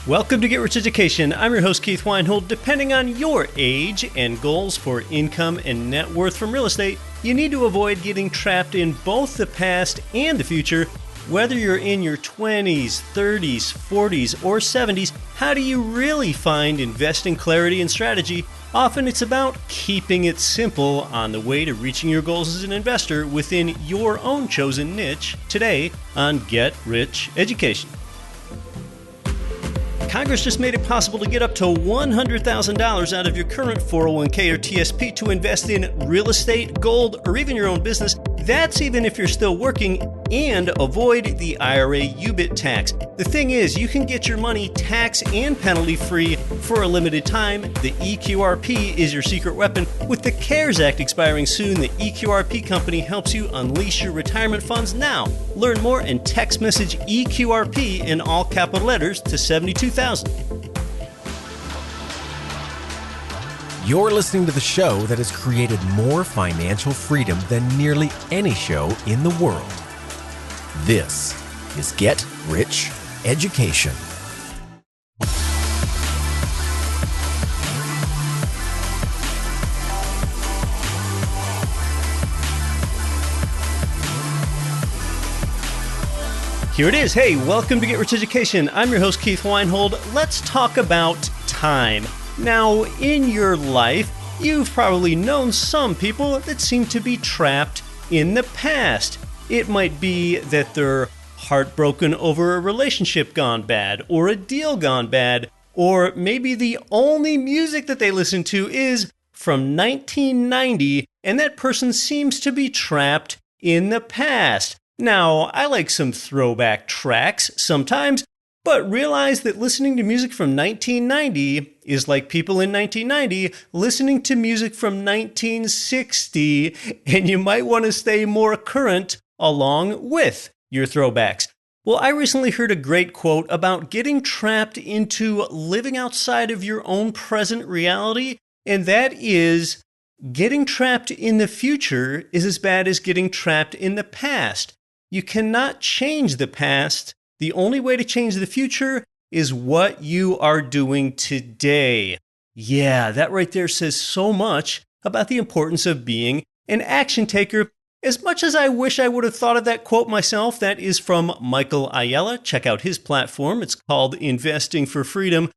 Welcome to Get Rich Education. I'm your host, Keith Weinhold. Depending on your age and goals for income and net worth from real estate, you need to avoid getting trapped in both the past and the future. Whether you're in your 20s, 30s, 40s, or 70s, how do you really find investing clarity and strategy? Often it's about keeping it simple on the way to reaching your goals as an investor within your own chosen niche. Today on Get Rich Education. Congress just made it possible to get up to $100,000 out of your current 401k or TSP to invest in real estate, gold, or even your own business. That's even if you're still working, and avoid the IRA UBIT tax. The thing is, you can get your money tax and penalty free for a limited time. The EQRP is your secret weapon. With the CARES Act expiring soon, the EQRP company helps you unleash your retirement funds now. Learn more and text message EQRP in all capital letters to 72,000. You're listening to the show that has created more financial freedom than nearly any show in the world. This is Get Rich Education. Here it is. Hey, welcome to Get Rich Education. I'm your host, Keith Weinhold. Let's talk about time. Now, in your life, you've probably known some people that seem to be trapped in the past. It might be that they're heartbroken over a relationship gone bad, or a deal gone bad, or maybe the only music that they listen to is from 1990, and that person seems to be trapped in the past. Now, I like some throwback tracks sometimes, but realize that listening to music from 1990 is like people in 1990 listening to music from 1960, and you might want to stay more current along with your throwbacks. Well, I recently heard a great quote about getting trapped into living outside of your own present reality, and that is, getting trapped in the future is as bad as getting trapped in the past. You cannot change the past. The only way to change the future is what you are doing today. Yeah, that right there says so much about the importance of being an action taker. As much as I wish I would have thought of that quote myself, that is from Michael Ayala. Check out his platform. It's called Investing for Freedom.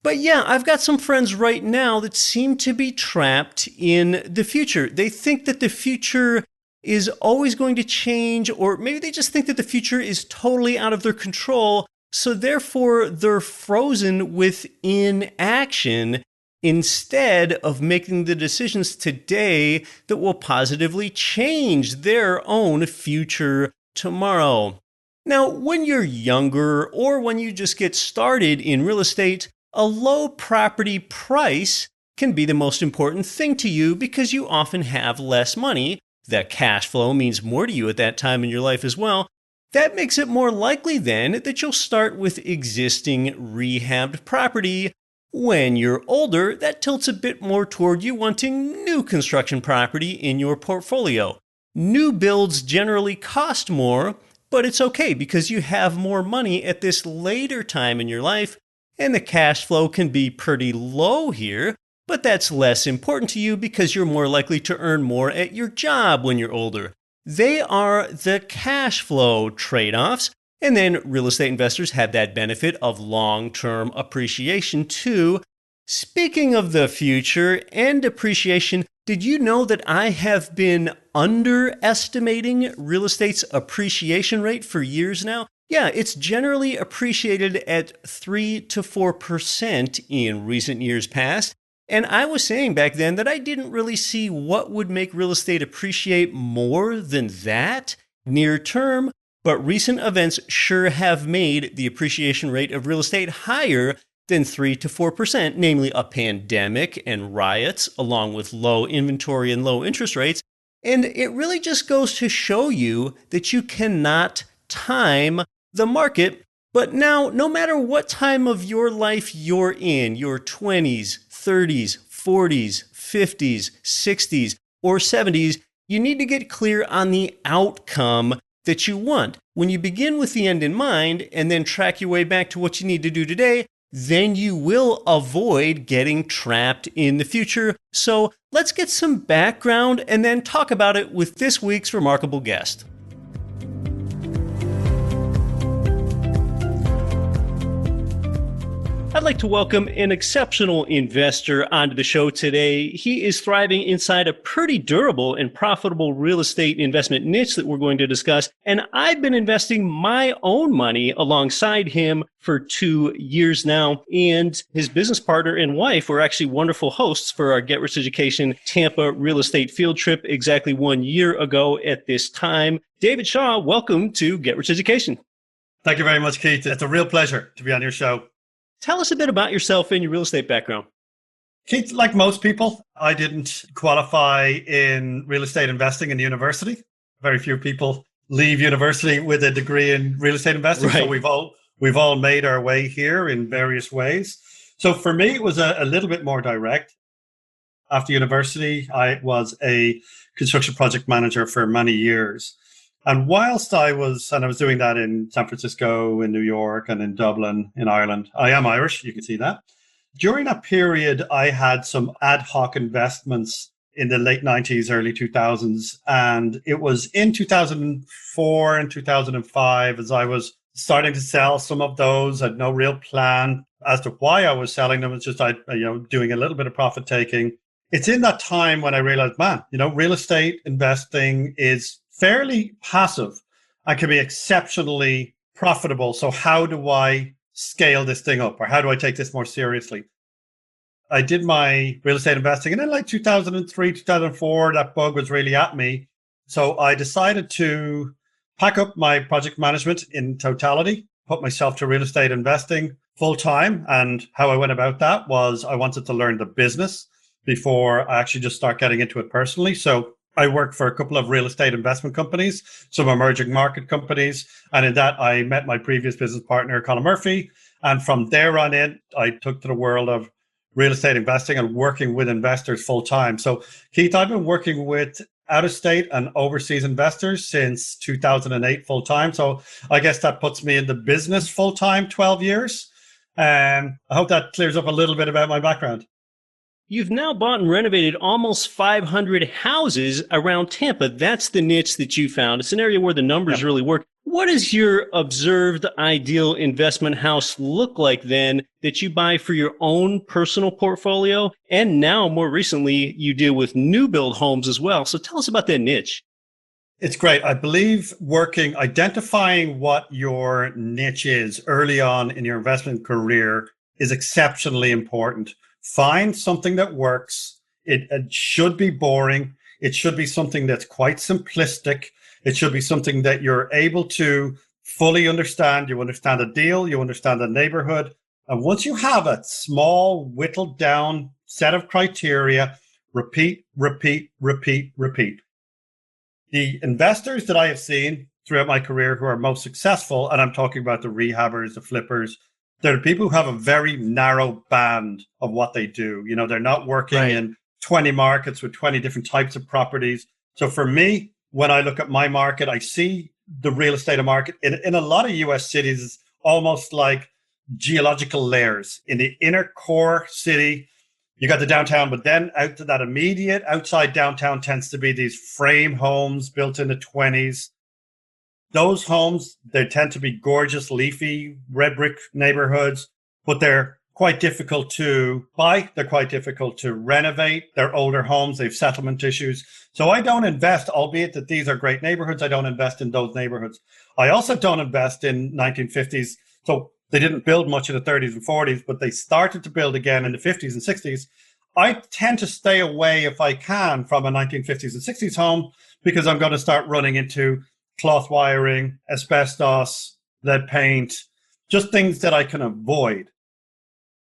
But yeah, I've got some friends right now that seem to be trapped in the future. They think that the future is always going to change, or maybe they just think that the future is totally out of their control, so therefore they're frozen within action instead of making the decisions today that will positively change their own future tomorrow. Now, when you're younger or when you just get started in real estate, a low property price can be the most important thing to you because you often have less money. That cash flow means more to you at that time in your life as well. That makes it more likely then that you'll start with existing rehabbed property. When you're older, that tilts a bit more toward you wanting new construction property in your portfolio. New builds generally cost more, but it's okay because you have more money at this later time in your life, and the cash flow can be pretty low here. But that's less important to you because you're more likely to earn more at your job when you're older. They are the cash flow trade-offs. And then real estate investors have that benefit of long-term appreciation too. Speaking of the future and appreciation, did you know that I have been underestimating real estate's appreciation rate for years now? Yeah, it's generally appreciated at 3 to 4% in recent years past. And I was saying back then that I didn't really see what would make real estate appreciate more than that near term, but recent events sure have made the appreciation rate of real estate higher than 3 to 4%, namely a pandemic and riots, along with low inventory and low interest rates. And it really just goes to show you that you cannot time the market. But now, no matter what time of your life you're in, your 20s, 30s, 40s, 50s, 60s, or 70s, you need to get clear on the outcome that you want. When you begin with the end in mind and then track your way back to what you need to do today, then you will avoid getting trapped in the future. So let's get some background and then talk about it with this week's remarkable guest. I'd like to welcome an exceptional investor onto the show today. He is thriving inside a pretty durable and profitable real estate investment niche that we're going to discuss. And I've been investing my own money alongside him for 2 years now. And his business partner and wife were actually wonderful hosts for our Get Rich Education Tampa real estate field trip exactly 1 year ago at this time. David Shaw, welcome to Get Rich Education. Thank you very much, Keith. It's a real pleasure to be on your show. Tell us a bit about yourself and your real estate background. Keith, like most people, I didn't qualify in real estate investing in university. Very few people leave university with a degree in real estate investing. Right. So we've all made our way here in various ways. So for me, it was a little bit more direct. After university, I was a construction project manager for many years. And whilst I was doing that in San Francisco, in New York, and in Dublin, in Ireland, I am Irish, you can see that. During that period, I had some ad hoc investments in the late 90s, early 2000s. And it was in 2004 and 2005, as I was starting to sell some of those, I had no real plan as to why I was selling them. It's just, doing a little bit of profit taking. It's in that time when I realized, real estate investing is fairly passive and can be exceptionally profitable. So how do I scale this thing up, or how do I take this more seriously? I did my real estate investing, and in like 2003, 2004, that bug was really at me. So I decided to pack up my project management in totality, put myself to real estate investing full time. And how I went about that was I wanted to learn the business before I actually just start getting into it personally. So I worked for a couple of real estate investment companies, some emerging market companies. And in that, I met my previous business partner, Colin Murphy. And from there on in, I took to the world of real estate investing and working with investors full time. So, Keith, I've been working with out of state and overseas investors since 2008 full time. So I guess that puts me in the business full time, 12 years. And I hope that clears up a little bit about my background. You've now bought and renovated almost 500 houses around Tampa. That's the niche that you found. It's an area where the numbers really work. What does your observed ideal investment house look like then that you buy for your own personal portfolio? And now, more recently, you deal with new build homes as well. So tell us about that niche. It's great. I believe identifying what your niche is early on in your investment career is exceptionally important. Find something that works. It should be boring. It should be something that's quite simplistic. It should be something that you're able to fully understand. You understand the deal. You understand the neighborhood. And once you have a small, whittled down set of criteria, repeat, repeat, repeat, repeat. The investors that I have seen throughout my career who are most successful, and I'm talking about the rehabbers, the flippers, they're the people who have a very narrow band of what they do. You know, they're not working in 20 markets with 20 different types of properties. So for me, when I look at my market, I see the real estate market in a lot of US cities, it's almost like geological layers. In the inner core city, you got the downtown, but then out to that immediate outside downtown tends to be these frame homes built in the 20s. Those homes, they tend to be gorgeous, leafy, red brick neighborhoods, but they're quite difficult to buy. They're quite difficult to renovate. They're older homes. They have settlement issues. So I don't invest, albeit that these are great neighborhoods. I don't invest in those neighborhoods. I also don't invest in 1950s. So they didn't build much in the 30s and 40s, but they started to build again in the 50s and 60s. I tend to stay away, if I can, from a 1950s and 60s home because I'm going to start running into cloth wiring, asbestos, lead paint, just things that I can avoid.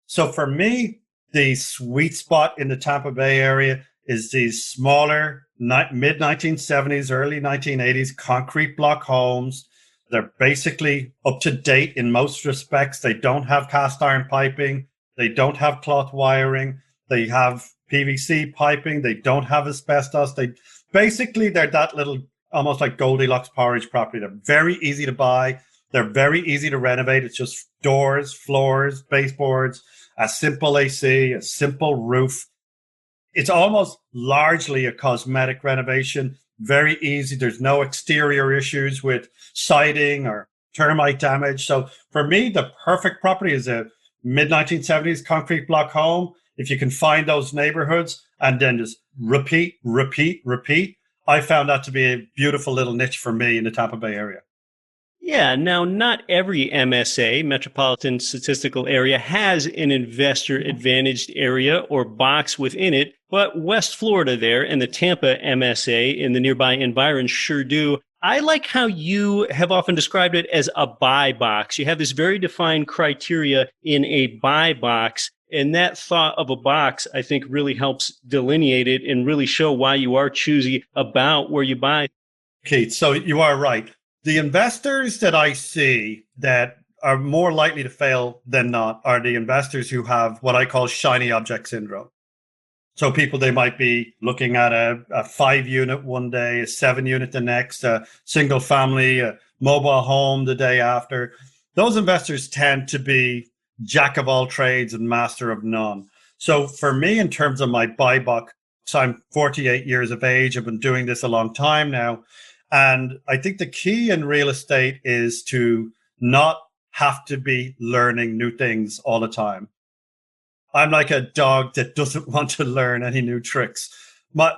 So for me, the sweet spot in the Tampa Bay area is these smaller mid-1970s, early 1980s concrete block homes. They're basically up to date in most respects. They don't have cast iron piping. They don't have cloth wiring. They have PVC piping. They don't have asbestos. They're that little, almost like Goldilocks porridge property. They're very easy to buy. They're very easy to renovate. It's just doors, floors, baseboards, a simple AC, a simple roof. It's almost largely a cosmetic renovation. Very easy. There's no exterior issues with siding or termite damage. So for me, the perfect property is a mid-1970s concrete block home. If you can find those neighborhoods and then just repeat, I found that to be a beautiful little niche for me in the Tampa Bay area. Yeah, now not every MSA, Metropolitan Statistical Area, has an investor advantaged area or box within it, but West Florida there and the Tampa MSA and the nearby environs sure do. I like how you have often described it as a buy box. You have this very defined criteria in a buy box, and that thought of a box, I think, really helps delineate it and really show why you are choosy about where you buy. Keith, so you are right. The investors that I see that are more likely to fail than not are the investors who have what I call shiny object syndrome. So people, they might be looking at a 5-unit one day, a 7-unit the next, a single family, a mobile home the day after. Those investors tend to be jack of all trades and master of none. So for me, in terms of my buy box, I'm 48 years of age. I've been doing this a long time now. And I think the key in real estate is to not have to be learning new things all the time. I'm like a dog that doesn't want to learn any new tricks.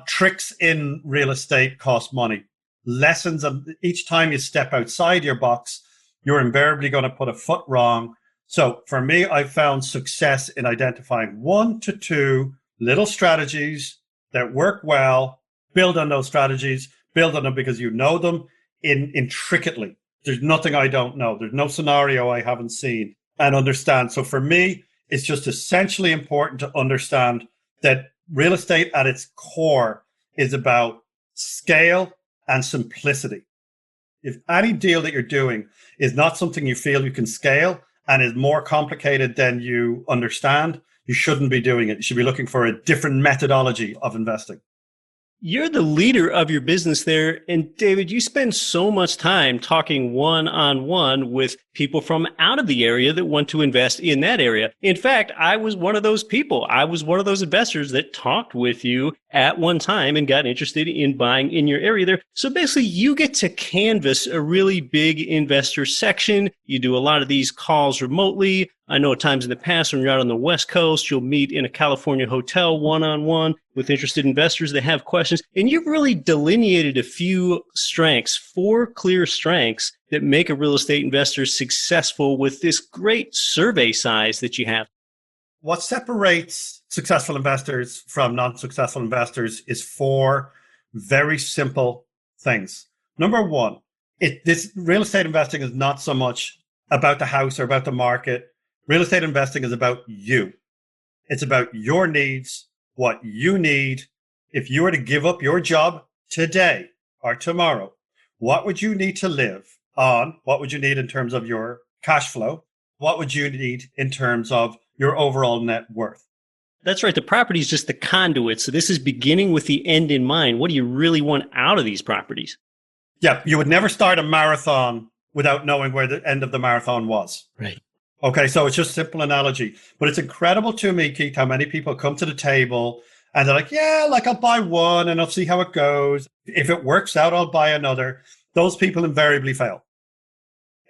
Tricks in real estate cost money. Lessons of each time you step outside your box, you're invariably going to put a foot wrong. So for me, I found success in identifying 1 to 2 little strategies that work well, build on those strategies, build on them because you know them intricately. There's nothing I don't know. There's no scenario I haven't seen and understand. So for me, it's just essentially important to understand that real estate at its core is about scale and simplicity. If any deal that you're doing is not something you feel you can scale and is more complicated than you understand, you shouldn't be doing it. You should be looking for a different methodology of investing. You're the leader of your business there. And David, you spend so much time talking one-on-one with people from out of the area that want to invest in that area. In fact, I was one of those people. I was one of those investors that talked with you at one time and got interested in buying in your area there. So basically, you get to canvas a really big investor section. You do a lot of these calls remotely. I know at times in the past when you're out on the West Coast, you'll meet in a California hotel one-on-one with interested investors that have questions. And you've really delineated a few strengths, 4 clear strengths that make a real estate investor successful with this great survey size that you have. What separates successful investors from non-successful investors is 4 very simple things. Number 1, this real estate investing is not so much about the house or about the market. Real estate investing is about you. It's about your needs, what you need. If you were to give up your job today or tomorrow, what would you need to live on? What would you need in terms of your cash flow? What would you need in terms of your overall net worth? That's right. The property is just the conduit. So this is beginning with the end in mind. What do you really want out of these properties? Yeah, you would never start a marathon without knowing where the end of the marathon was. Right. Okay, so it's just a simple analogy. But it's incredible to me, Keith, how many people come to the table and they're like, yeah, like I'll buy one and I'll see how it goes. If it works out, I'll buy another. Those people invariably fail.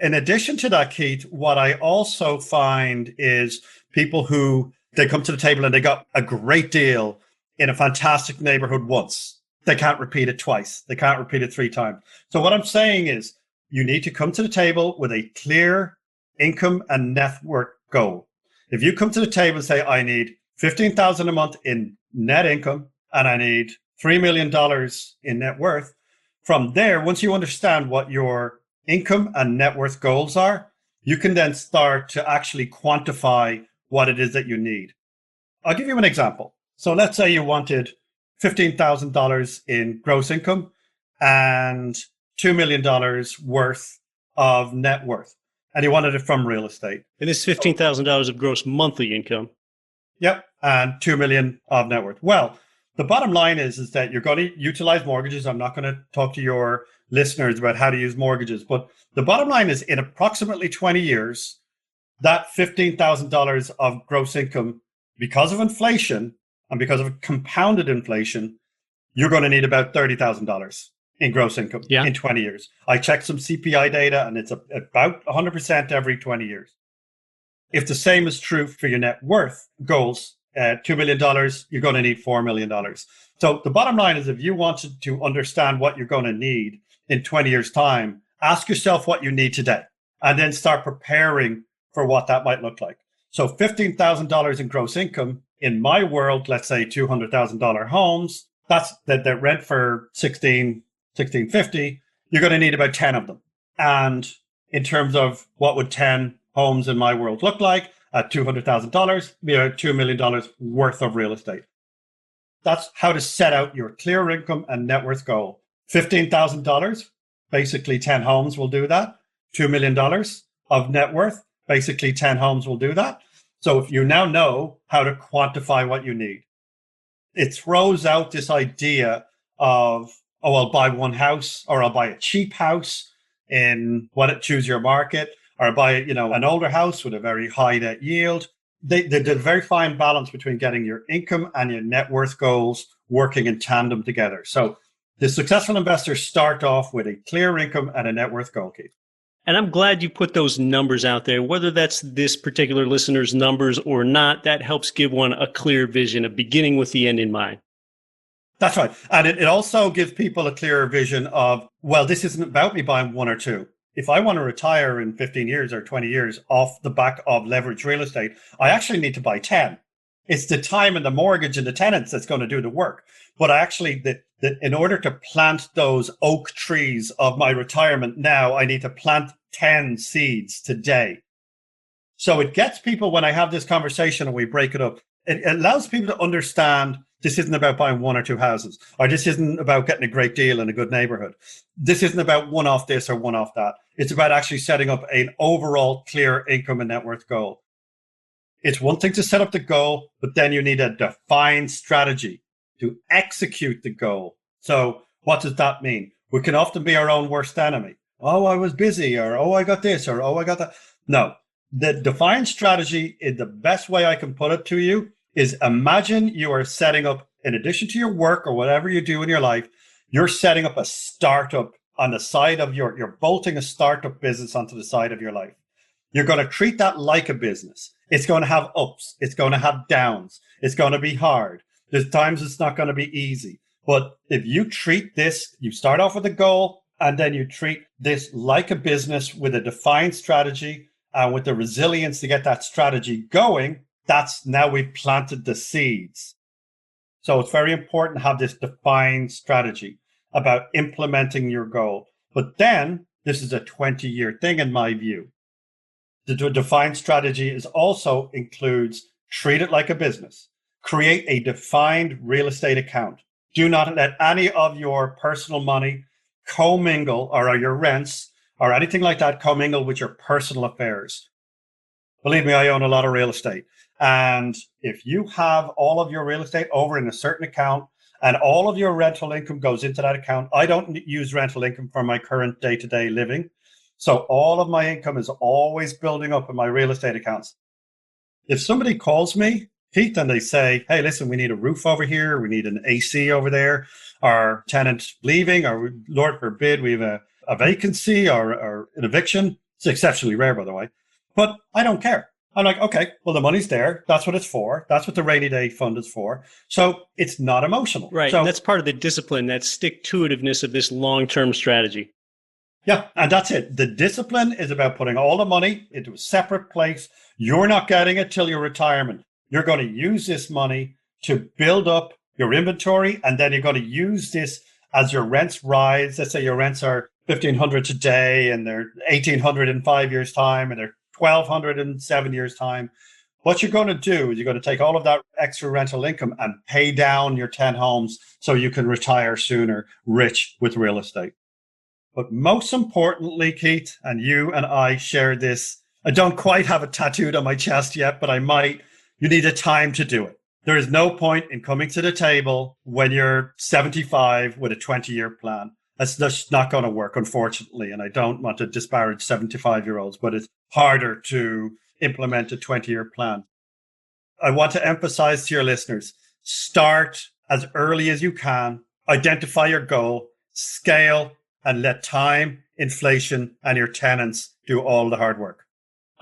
In addition to that, Keith, what I also find is people who they come to the table and they got a great deal in a fantastic neighborhood once. They can't repeat it twice. They can't repeat it 3 times. So what I'm saying is you need to come to the table with a clear income and net worth goal. If you come to the table and say, I need $15,000 a month in net income and I need $3 million in net worth, from there, once you understand what your income and net worth goals are, you can then start to actually quantify what it is that you need. I'll give you an example. So let's say you wanted $15,000 in gross income and $2 million worth of net worth. And you wanted it from real estate. And this is $15,000 of gross monthly income. Yep. And $2 million of net worth. Well, the bottom line is that you're going to utilize mortgages. I'm not going to talk to your listeners about how to use mortgages. But the bottom line is in approximately 20 years, that $15,000 of gross income, because of inflation and because of compounded inflation, you're going to need about $30,000 in gross income in 20 years. I checked some CPI data and it's about 100% every 20 years. If the same is true for your net worth goals, $2 million, you're going to need $4 million. So the bottom line is if you wanted to understand what you're going to need in 20 years' time, ask yourself what you need today and then start preparing for what that might look like. So $15,000 in gross income, in my world, let's say $200,000 homes, that's that rent for $1,650, you're going to need about 10 of them. And in terms of what would 10 homes in my world look like at $200,000, be about $2 million worth of real estate. That's how to set out your clear income and net worth goal. $15,000, basically 10 homes will do that. $2 million of net worth, basically 10 homes will do that. So if you now know how to quantify what you need, it throws out this idea of, oh, I'll buy one house, or I'll buy a cheap house in choose your market, or buy, an older house with a very high net yield. They did a very fine balance between getting your income and your net worth goals working in tandem together. So the successful investors start off with a clear income and a net worth goal, Keith. And I'm glad you put those numbers out there, whether that's this particular listener's numbers or not. That helps give one a clear vision, a beginning with the end in mind. That's right. And it also gives people a clearer vision of, well, this isn't about me buying one or two. If I want to retire in 15 years or 20 years off the back of leveraged real estate, I actually need to buy 10. It's the time and the mortgage and the tenants that's going to do the work. But I actually, in order to plant those oak trees of my retirement now, I need to plant 10 seeds today. So it gets people, when I have this conversation and we break it up, it allows people to understand this isn't about buying one or two houses, or this isn't about getting a great deal in a good neighborhood. This isn't about one off this or one off that. It's about actually setting up an overall clear income and net worth goal. It's one thing to set up the goal, but then you need a defined strategy to execute the goal. So what does that mean? We can often be our own worst enemy. Oh, I was busy, or oh, I got this, or oh, I got that. No, the defined strategy is the best way I can put it to you is imagine you are setting up, in addition to your work or whatever you do in your life, you're setting up a startup on the side of you're bolting a startup business onto the side of your life. You're going to treat that like a business. It's going to have ups. It's going to have downs. It's going to be hard. There's times it's not going to be easy. But if you treat this, you start off with a goal, and then you treat this like a business with a defined strategy and with the resilience to get that strategy going, that's now we've planted the seeds. So it's very important to have this defined strategy about implementing your goal. But then this is a 20-year thing in my view. The defined strategy is also includes treat it like a business. Create a defined real estate account. Do not let any of your personal money commingle, or your rents or anything like that commingle with your personal affairs. Believe me, I own a lot of real estate. And if you have all of your real estate over in a certain account and all of your rental income goes into that account, I don't use rental income for my current day-to-day living. So all of my income is always building up in my real estate accounts. If somebody calls me, Pete, and they say, hey, listen, we need a roof over here, we need an AC over there, our tenant's leaving, or Lord forbid, we have a vacancy or an eviction. It's exceptionally rare, by the way. But I don't care. I'm like, okay, well, the money's there. That's what it's for. That's what the rainy day fund is for. So it's not emotional. Right. So, and that's part of the discipline, that stick-to-itiveness of this long-term strategy. Yeah, and that's it. The discipline is about putting all the money into a separate place. You're not getting it till your retirement. You're going to use this money to build up your inventory, and then you're going to use this as your rents rise. Let's say your rents are $1,500 today, and they're $1,800 in 5 years' time, and they're $1,200 in 7 years' time. What you're going to do is you're going to take all of that extra rental income and pay down your 10 homes so you can retire sooner, rich with real estate. But most importantly, Keith, and you and I share this, I don't quite have it tattooed on my chest yet, but I might. You need a time to do it. There is no point in coming to the table when you're 75 with a 20-year plan. That's just not going to work, unfortunately. And I don't want to disparage 75-year-olds, but it's harder to implement a 20-year plan. I want to emphasize to your listeners, start as early as you can, identify your goal, scale, and let time, inflation, and your tenants do all the hard work.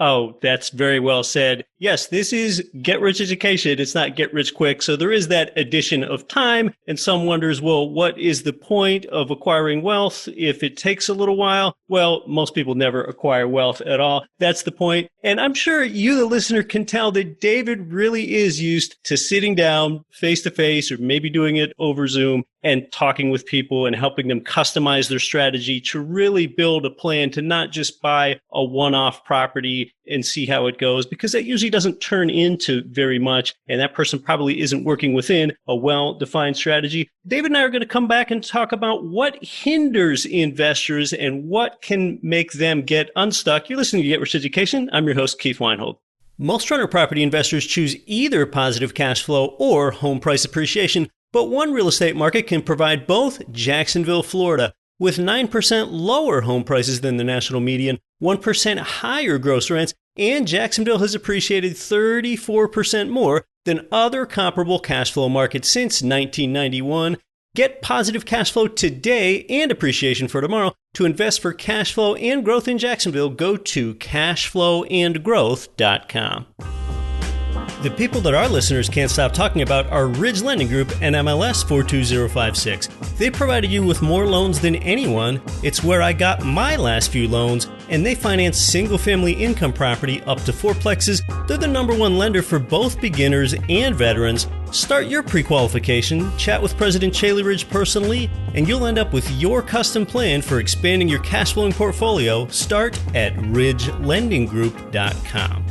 Oh, that's very well said. Yes, this is get rich education. It's not get rich quick. So there is that addition of time. And some wonders, well, what is the point of acquiring wealth if it takes a little while? Well, most people never acquire wealth at all. That's the point. And I'm sure you, the listener, can tell that David really is used to sitting down face to face, or maybe doing it over Zoom, and talking with people and helping them customize their strategy to really build a plan to not just buy a one-off property and see how it goes, because that usually doesn't turn into very much. And that person probably isn't working within a well-defined strategy. David and I are going to come back and talk about what hinders investors and what can make them get unstuck. You're listening to Get Rich Education. I'm your host, Keith Weinhold. Most rental property investors choose either positive cash flow or home price appreciation, but one real estate market can provide both. Jacksonville, Florida. With 9% lower home prices than the national median, 1% higher gross rents, and Jacksonville has appreciated 34% more than other comparable cash flow markets since 1991. Get positive cash flow today and appreciation for tomorrow. To invest for cash flow and growth in Jacksonville, go to cashflowandgrowth.com. The people that our listeners can't stop talking about are Ridge Lending Group and MLS 42056. They provided you with more loans than anyone. It's where I got my last few loans, and they finance single-family income property up to fourplexes. They're the #1 lender for both beginners and veterans. Start your pre-qualification, chat with President Chaley Ridge personally, and you'll end up with your custom plan for expanding your cash flowing portfolio. Start at ridgelendinggroup.com.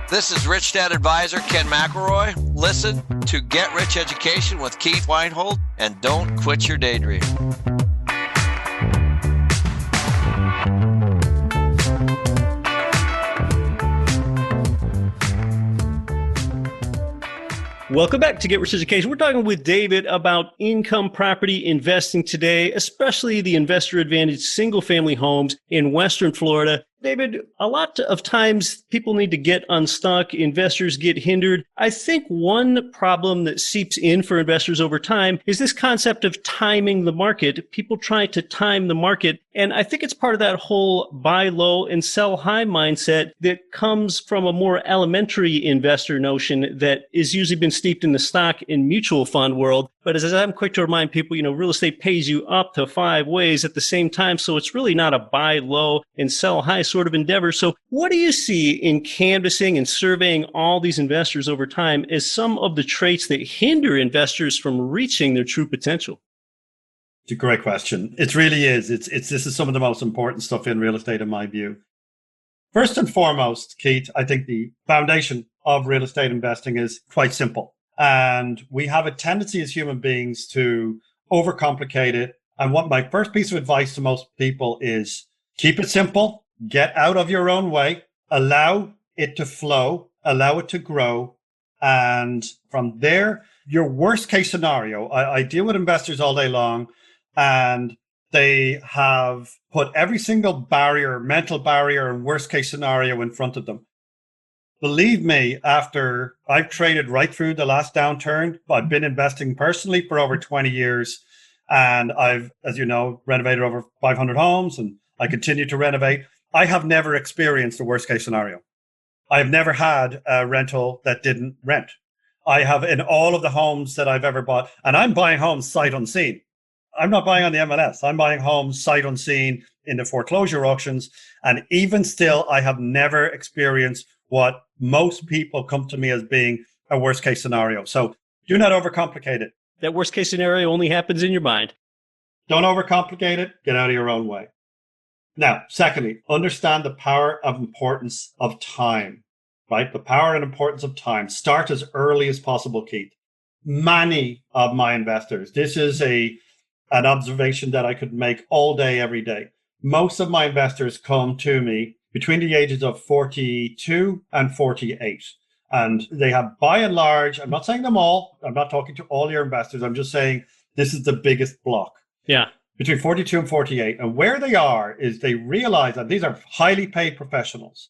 This is Rich Dad Advisor Ken McElroy. Listen to Get Rich Education with Keith Weinhold, and don't quit your daydream. Welcome back to Get Rich Education. We're talking with David about income property investing today, especially the investor advantage single family homes in Western Florida. David, a lot of times people need to get unstuck, investors get hindered. I think one problem that seeps in for investors over time is this concept of timing the market. People try to time the market, and I think it's part of that whole buy low and sell high mindset that comes from a more elementary investor notion that is usually been steeped in the stock and mutual fund world. But as I'm quick to remind people, real estate pays you up to 5 ways at the same time. So it's really not a buy low and sell high sort of endeavor. So what do you see in canvassing and surveying all these investors over time as some of the traits that hinder investors from reaching their true potential? It's a great question. It really is. This is some of the most important stuff in real estate, in my view. First and foremost, Keith, I think the foundation of real estate investing is quite simple. And we have a tendency as human beings to overcomplicate it. And what my first piece of advice to most people is keep it simple, get out of your own way, allow it to flow, allow it to grow. And from there, your worst case scenario, I deal with investors all day long, and they have put every single barrier, mental barrier, and worst case scenario in front of them. Believe me, after I've traded right through the last downturn, I've been investing personally for over 20 years. And I've, as you know, renovated over 500 homes, and I continue to renovate. I have never experienced the worst case scenario. I've never had a rental that didn't rent. I have in all of the homes that I've ever bought, and I'm buying homes sight unseen. I'm not buying on the MLS. I'm buying homes sight unseen in the foreclosure auctions. And even still, I have never experienced what most people come to me as being a worst case scenario. So do not overcomplicate it. That worst case scenario only happens in your mind. Don't overcomplicate it. Get out of your own way. Now, secondly, understand the power of importance of time, right? The power and importance of time. Start as early as possible, Keith. Many of my investors, this is an observation that I could make all day, every day. Most of my investors come to me between the ages of 42 and 48. And they have, by and large, I'm not saying them all, I'm not talking to all your investors, I'm just saying this is the biggest block. Yeah. Between 42 and 48. And where they are is they realize that these are highly paid professionals.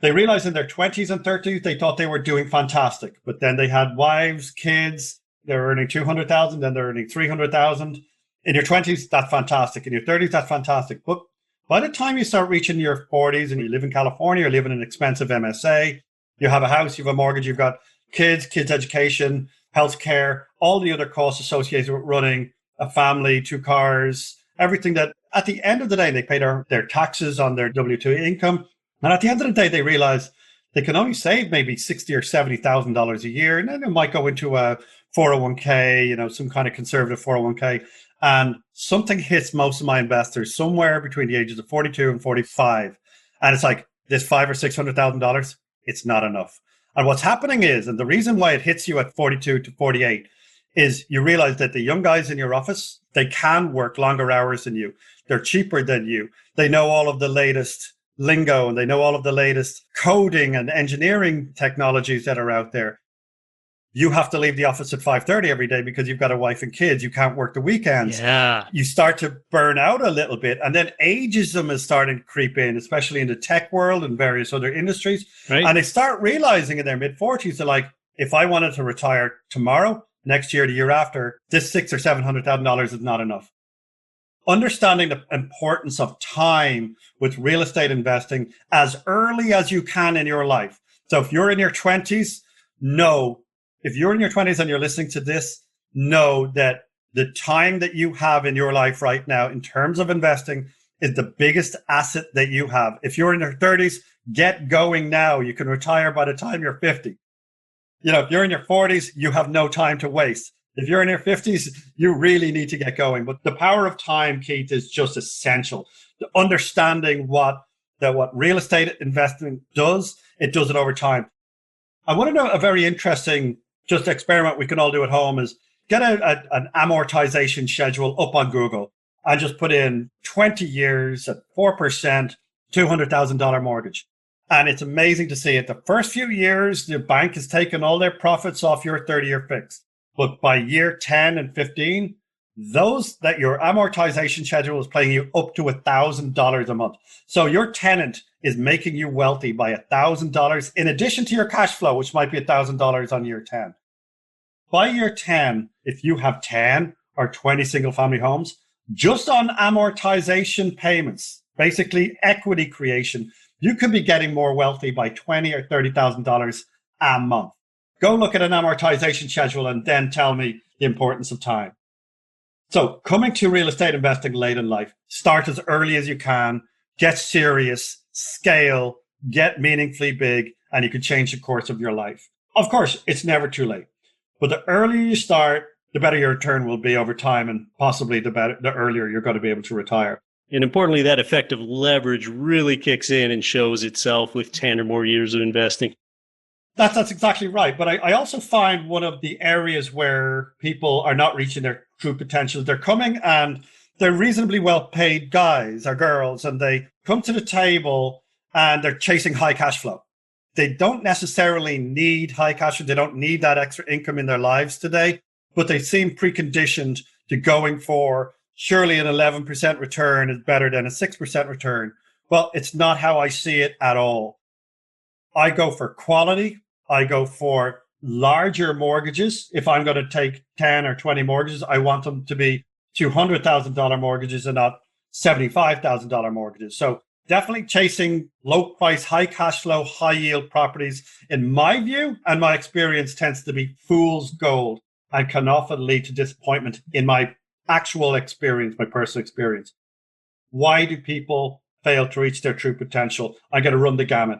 They realized in their 20s and 30s, they thought they were doing fantastic. But then they had wives, kids, they're earning 200,000, then they're earning 300,000. In your 20s, that's fantastic. In your 30s, that's fantastic. But by the time you start reaching your 40s and you live in California, you live in an expensive MSA, you have a house, you have a mortgage, you've got kids education, healthcare, all the other costs associated with running a family, 2 cars, everything that at the end of the day, they pay their taxes on their W-2 income. And at the end of the day, they realize they can only save maybe $60,000 or $70,000 a year. And then they might go into a 401k, some kind of conservative 401k. And something hits most of my investors somewhere between the ages of 42 and 45. And it's like, this $500,000 or $600,000, it's not enough. And what's happening is, and the reason why it hits you at 42 to 48 is you realize that the young guys in your office, they can work longer hours than you. They're cheaper than you. They know all of the latest lingo and they know all of the latest coding and engineering technologies that are out there. You have to leave the office at 5:30 every day because you've got a wife and kids. You can't work the weekends. Yeah. You start to burn out a little bit. And then ageism is starting to creep in, especially in the tech world and various other industries. Right. And they start realizing in their mid-40s, they're like, if I wanted to retire tomorrow, next year, the year after, this $600,000 or $700,000 is not enough. Understanding the importance of time with real estate investing as early as you can in your life. So if you're in your 20s, if you're in your 20s and you're listening to this, know that the time that you have in your life right now in terms of investing is the biggest asset that you have. If you're in your 30s, get going now. You can retire by the time you're 50. If you're in your 40s, you have no time to waste. If you're in your 50s, you really need to get going. But the power of time, Keith, is just essential. Understanding what real estate investing does, it does it over time. I want to know a very interesting just experiment we can all do at home is get an amortization schedule up on Google and just put in 20 years at 4%, $200,000 mortgage. And it's amazing to see it. The first few years, the bank has taken all their profits off your 30-year fix. But by year 10 and 15, that your amortization schedule is paying you up to $1,000 a month. So your tenant is making you wealthy by $1,000 in addition to your cash flow, which might be $1,000 on year 10. By year 10, if you have 10 or 20 single family homes, just on amortization payments, basically equity creation, you could be getting more wealthy by $20,000 or $30,000 a month. Go look at an amortization schedule and then tell me the importance of time. So coming to real estate investing late in life, start as early as you can, get serious, scale, get meaningfully big, and you can change the course of your life. Of course, it's never too late. But the earlier you start, the better your return will be over time, and possibly the earlier you're going to be able to retire. And importantly, that effective leverage really kicks in and shows itself with 10 or more years of investing. That's exactly right. But I also find one of the areas where people are not reaching their true potential, they're coming and they're reasonably well-paid guys or girls, and they come to the table and they're chasing high cash flow. They don't necessarily need high cash flow. They don't need that extra income in their lives today, but they seem preconditioned to going for surely an 11% return is better than a 6% return. Well, it's not how I see it at all. I go for quality. I go for larger mortgages. If I'm going to take 10 or 20 mortgages, I want them to be $200,000 mortgages and not $75,000 mortgages. So definitely chasing low price, high cash flow, high yield properties, in my view and my experience, tends to be fool's gold and can often lead to disappointment in my actual experience, my personal experience. Why do people fail to reach their true potential? I'm going to run the gamut.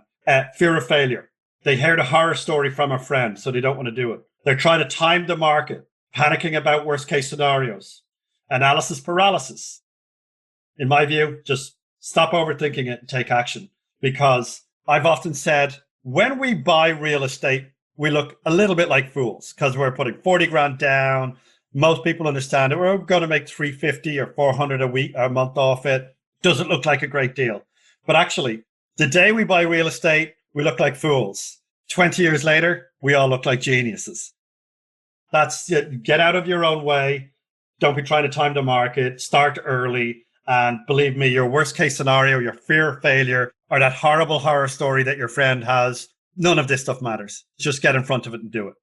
Fear of failure. They heard a horror story from a friend, so they don't want to do it. They're trying to time the market, panicking about worst case scenarios, analysis paralysis. In my view, just stop overthinking it and take action. Because I've often said, when we buy real estate, we look a little bit like fools because we're putting 40 grand down. Most people understand it. We're going to make 350 or 400 a month off it. Doesn't look like a great deal. But actually, the day we buy real estate, we look like fools. 20 years later, we all look like geniuses. That's it. Get out of your own way. Don't be trying to time the market. Start early. And believe me, your worst case scenario, your fear of failure, or that horrible horror story that your friend has, none of this stuff matters. Just get in front of it and do it.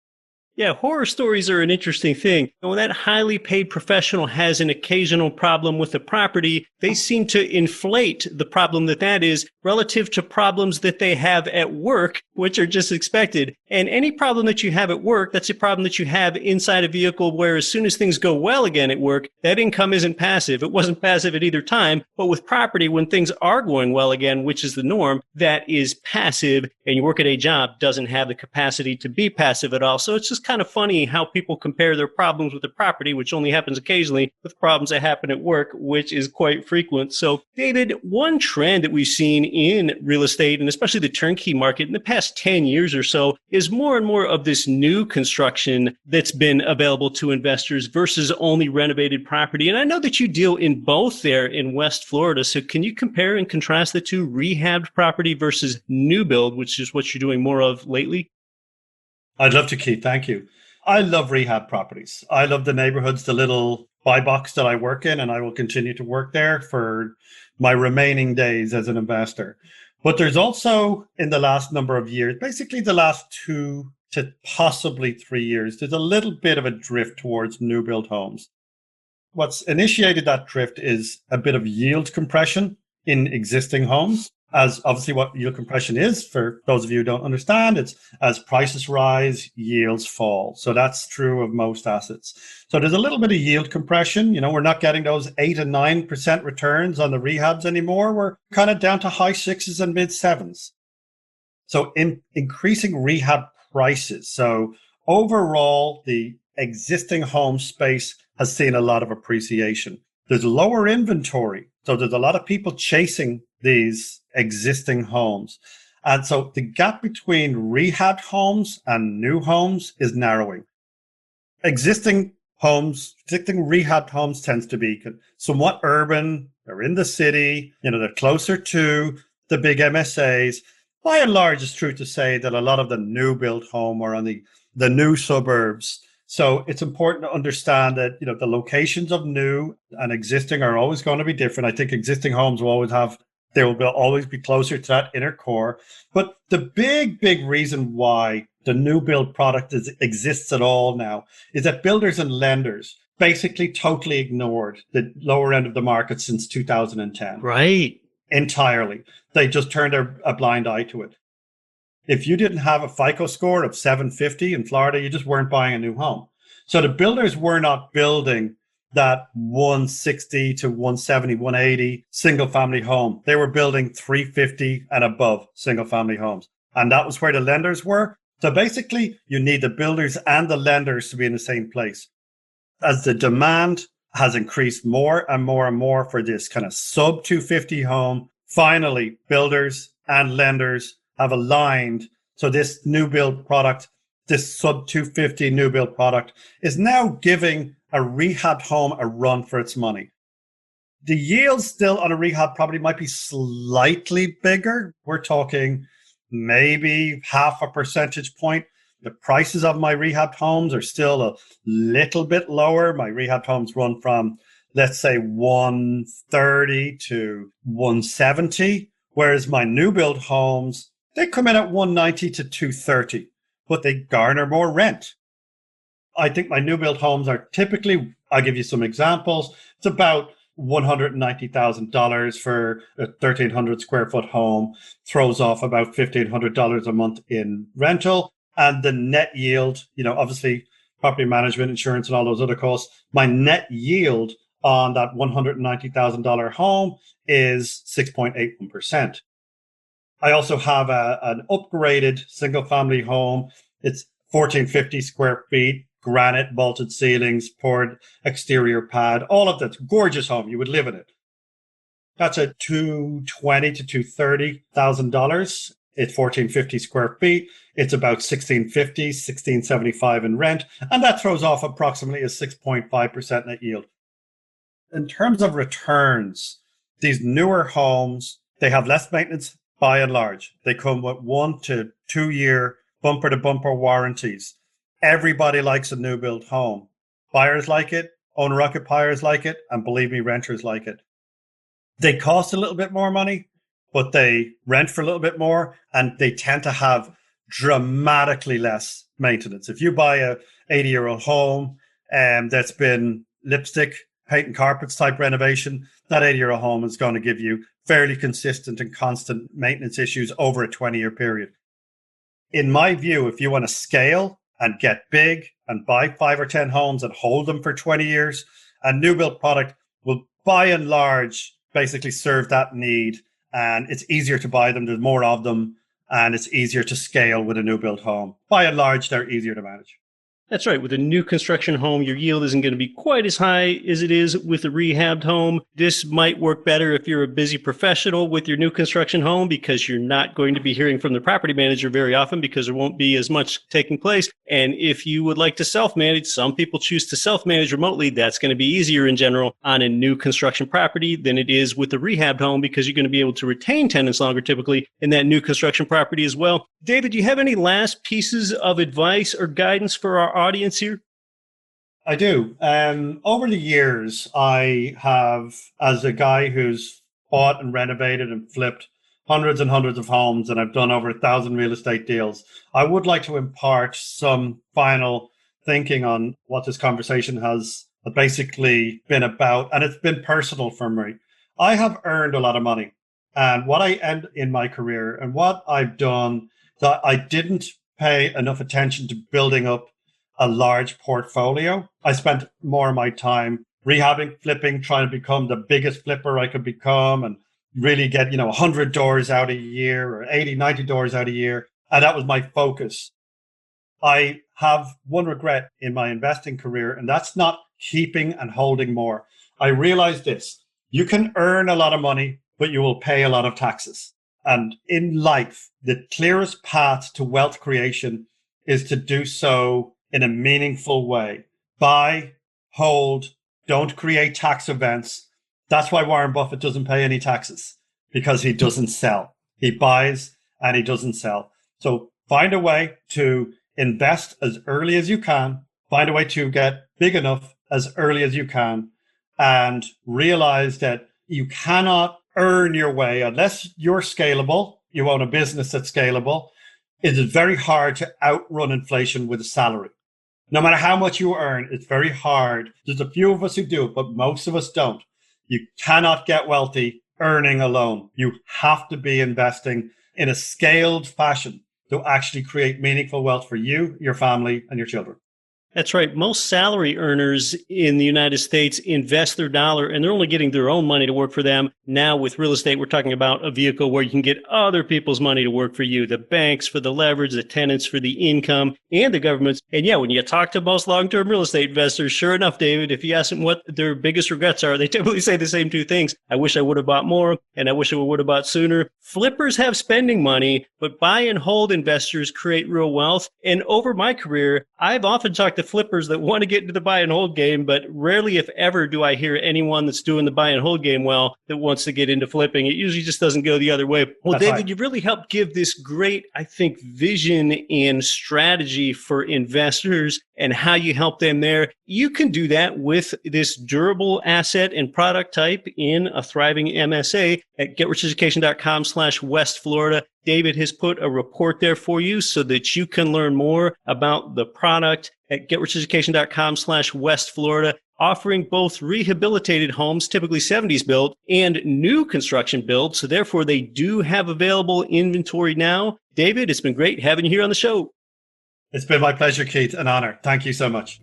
Yeah, horror stories are an interesting thing. And when that highly paid professional has an occasional problem with the property, they seem to inflate the problem that is relative to problems that they have at work, which are just expected. And any problem that you have at work, that's a problem that you have inside a vehicle where as soon as things go well again at work, that income isn't passive. It wasn't passive at either time. But with property, when things are going well again, which is the norm, that is passive. And your workaday job doesn't have the capacity to be passive at all. So it's just kind of funny how people compare their problems with the property, which only happens occasionally, with problems that happen at work, which is quite frequent. So, David, one trend that we've seen in real estate, and especially the turnkey market in the past 10 years or so, is more and more of this new construction that's been available to investors versus only renovated property. And I know that you deal in both there in West Florida. So can you compare and contrast the two, rehabbed property versus new build, which is what you're doing more of lately? I'd love to, Keith. Thank you. I love rehab properties. I love the neighborhoods, the little buy box that I work in, and I will continue to work there for my remaining days as an investor. But there's also, in the last number of years, basically the last 2 to possibly 3 years, there's a little bit of a drift towards new build homes. What's initiated that drift is a bit of yield compression in existing homes. As obviously what yield compression is, for those of you who don't understand, it's as prices rise, yields fall. So that's true of most assets. So there's a little bit of yield compression. We're not getting those 8 and 9% returns on the rehabs anymore. We're kind of down to high 6s and mid 7s. So in increasing rehab prices. So overall, the existing home space has seen a lot of appreciation. There's lower inventory. So there's a lot of people chasing these existing homes. And so the gap between rehabbed homes and new homes is narrowing. Existing rehabbed homes tends to be somewhat urban. They're in the city, they're closer to the big MSAs. By and large, it's true to say that a lot of the new built home are on the new suburbs. So it's important to understand that, the locations of new and existing are always going to be different. I think existing homes will always be closer to that inner core. But the big reason why the new build product exists at all now is that builders and lenders basically totally ignored the lower end of the market since 2010. Right. Entirely. They just turned a blind eye to it. If you didn't have a FICO score of 750 in Florida, you just weren't buying a new home. So the builders were not building that 160 to 170, 180 single family home. They were building 350 and above single family homes. And that was where the lenders were. So basically, you need the builders and the lenders to be in the same place. As the demand has increased more and more and more for this kind of sub 250 home, finally, builders and lenders have aligned. So this new build product, this sub 250 new build product, is now giving a rehabbed home a run for its money. The yields still on a rehab property might be slightly bigger. We're talking maybe half a percentage point. The prices of my rehabbed homes are still a little bit lower. My rehabbed homes run from, let's say, 130 to 170, whereas my new build homes, they come in at 190 to 230, but they garner more rent. I think my new build homes are typically, I'll give you some examples. It's about $190,000 for a 1,300 square foot home, throws off about $1,500 a month in rental. And the net yield, obviously property management, insurance, and all those other costs, my net yield on that $190,000 home is 6.81%. I also have an upgraded single family home. It's 1,450 square feet, granite, vaulted ceilings, poured exterior pad, all of that. Gorgeous home. You would live in it. That's at $220,000 to $230,000. It's 1,450 square feet. It's about $1,650, $1,675 in rent. And that throws off approximately a 6.5% net yield. In terms of returns, these newer homes, they have less maintenance by and large. They come with 1 to 2 year bumper to bumper warranties. Everybody likes a new build home. Buyers like it. owner-occupiers like it, and believe me, renters like it. They cost a little bit more money, but they rent for a little bit more, and they tend to have dramatically less maintenance. If you buy a 80-year-old home that's been lipstick, paint and carpets type renovation, that 80-year-old home is going to give you fairly consistent and constant maintenance issues over a 20-year period. In my view, if you want to scale and get big and buy 5 or 10 homes and hold them for 20 years, a new build product will by and large basically serve that need. And it's easier to buy them. There's more of them. And it's easier to scale with a new build home. By and large, they're easier to manage. That's right. With a new construction home, your yield isn't going to be quite as high as it is with a rehabbed home. This might work better if you're a busy professional with your new construction home, because you're not going to be hearing from the property manager very often because there won't be as much taking place. And if you would like to self-manage, some people choose to self-manage remotely. That's going to be easier in general on a new construction property than it is with a rehabbed home, because you're going to be able to retain tenants longer typically in that new construction property as well. David, do you have any last pieces of advice or guidance for our audience here? I do. Over the years, I have, as a guy who's bought and renovated and flipped hundreds and hundreds of homes, and I've done over 1,000 real estate deals, I would like to impart some final thinking on what this conversation has basically been about. And it's been personal for me. I have earned a lot of money. And what I end in my career and what I've done, that I didn't pay enough attention to building up a large portfolio. I spent more of my time rehabbing, flipping, trying to become the biggest flipper I could become and really get, 100 doors out a year or 80, 90 doors out a year. And that was my focus. I have one regret in my investing career, and that's not keeping and holding more. I realized this: you can earn a lot of money, but you will pay a lot of taxes. And in life, the clearest path to wealth creation is to do so in a meaningful way. Buy, hold, don't create tax events. That's why Warren Buffett doesn't pay any taxes, because he doesn't sell. He buys and he doesn't sell. So find a way to invest as early as you can. Find a way to get big enough as early as you can, and realize that you cannot earn your way unless you're scalable. You own a business that's scalable. It is very hard to outrun inflation with a salary. No matter how much you earn, it's very hard. There's a few of us who do it, but most of us don't. You cannot get wealthy earning alone. You have to be investing in a scaled fashion to actually create meaningful wealth for you, your family, and your children. That's right. Most salary earners in the United States invest their dollar, and they're only getting their own money to work for them. Now with real estate, we're talking about a vehicle where you can get other people's money to work for you. The banks for the leverage, the tenants for the income, and the governments. And yeah, when you talk to most long-term real estate investors, sure enough, David, if you ask them what their biggest regrets are, they typically say the same two things. I wish I would have bought more, and I wish I would have bought sooner. Flippers have spending money, but buy and hold investors create real wealth. And over my career, I've often talked to flippers that want to get into the buy and hold game, but rarely, if ever, do I hear anyone that's doing the buy and hold game well that wants to get into flipping. It usually just doesn't go the other way. Well, David, right. You've really helped give this great, I think, vision and strategy for investors and how you help them there. You can do that with this durable asset and product type in a thriving MSA at GetRichEducation.com/West Florida. David has put a report there for you so that you can learn more about the product at GetRichEducation.com/West Florida, offering both rehabilitated homes, typically 70s built, and new construction built. So therefore, they do have available inventory now. David, it's been great having you here on the show. It's been my pleasure, Keith. An honor. Thank you so much.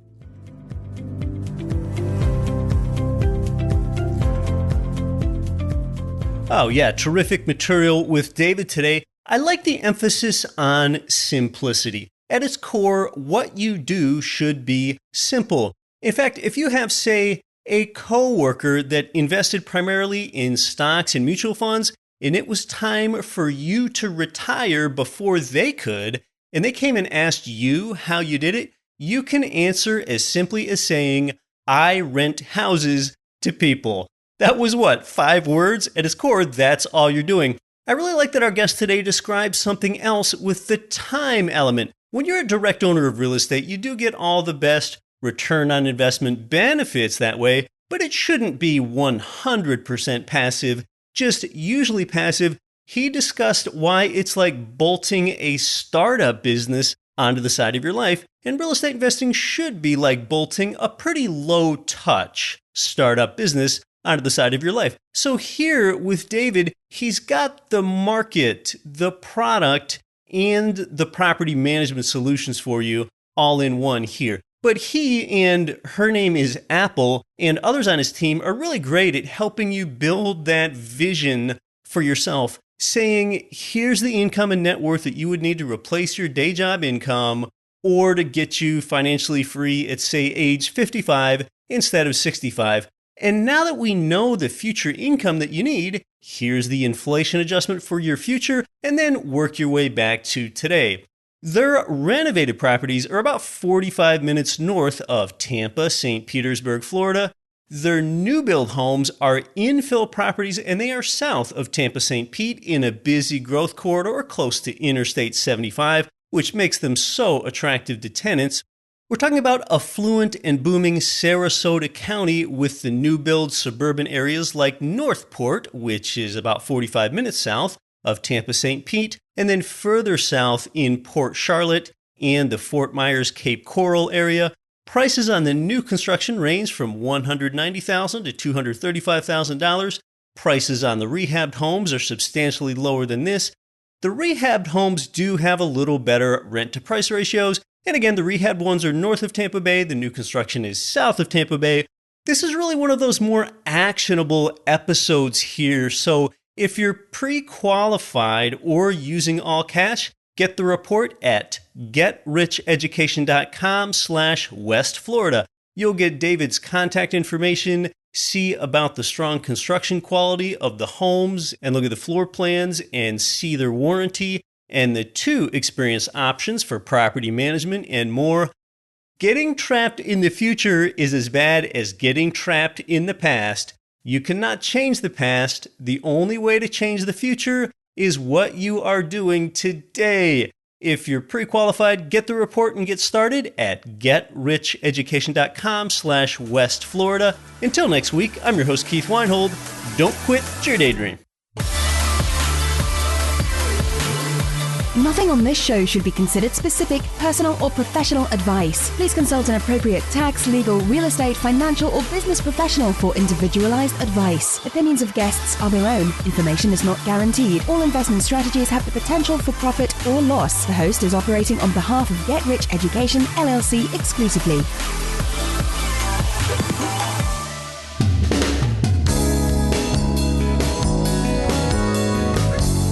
Oh, yeah. Terrific material with David today. I like the emphasis on simplicity. At its core, what you do should be simple. In fact, if you have, say, a coworker that invested primarily in stocks and mutual funds, and it was time for you to retire before they could, and they came and asked you how you did it, you can answer as simply as saying, I rent houses to people. That was what, 5 words? At its core, that's all you're doing. I really like that our guest today describes something else with the time element. When you're a direct owner of real estate, you do get all the best return on investment benefits that way, but it shouldn't be 100% passive, just usually passive. He discussed why it's like bolting a startup business onto the side of your life, and real estate investing should be like bolting a pretty low-touch startup business onto the side of your life. So here with David, he's got the market, the product, and the property management solutions for you all in one here. But he and her name is Apple and others on his team are really great at helping you build that vision for yourself, saying, here's the income and net worth that you would need to replace your day job income or to get you financially free at, say, age 55 instead of 65. And now that we know the future income that you need, here's the inflation adjustment for your future, and then work your way back to today. Their renovated properties are about 45 minutes north of Tampa, St. Petersburg, Florida. Their new build homes are infill properties, and they are south of Tampa, St. Pete in a busy growth corridor close to Interstate 75, which makes them so attractive to tenants. We're talking about affluent and booming Sarasota County with the new build suburban areas like Northport, which is about 45 minutes south of Tampa, St. Pete, and then further south in Port Charlotte and the Fort Myers Cape Coral area. Prices on the new construction range from $190,000 to $235,000. Prices on the rehabbed homes are substantially lower than this. The rehabbed homes do have a little better rent-to-price ratios. And again, the rehabbed ones are north of Tampa Bay. The new construction is south of Tampa Bay. This is really one of those more actionable episodes here. So if you're pre-qualified or using all cash, get the report at getricheducation.com/West Florida. You'll get David's contact information, see about the strong construction quality of the homes, and look at the floor plans and see their warranty and the 2 experience options for property management and more. Getting trapped in the future is as bad as getting trapped in the past. You cannot change the past. The only way to change the future is what you are doing today. If you're pre-qualified, get the report and get started at getricheducation.com/West Florida. Until next week, I'm your host, Keith Weinhold. Don't quit your daydream. Nothing on this show should be considered specific, personal, or professional advice. Please consult an appropriate tax, legal, real estate, financial, or business professional for individualized advice. Opinions of guests are their own. Information is not guaranteed. All investment strategies have the potential for profit or loss. The host is operating on behalf of Get Rich Education, LLC exclusively.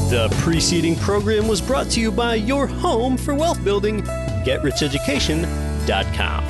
The preceding program was brought to you by your home for wealth building, GetRichEducation.com.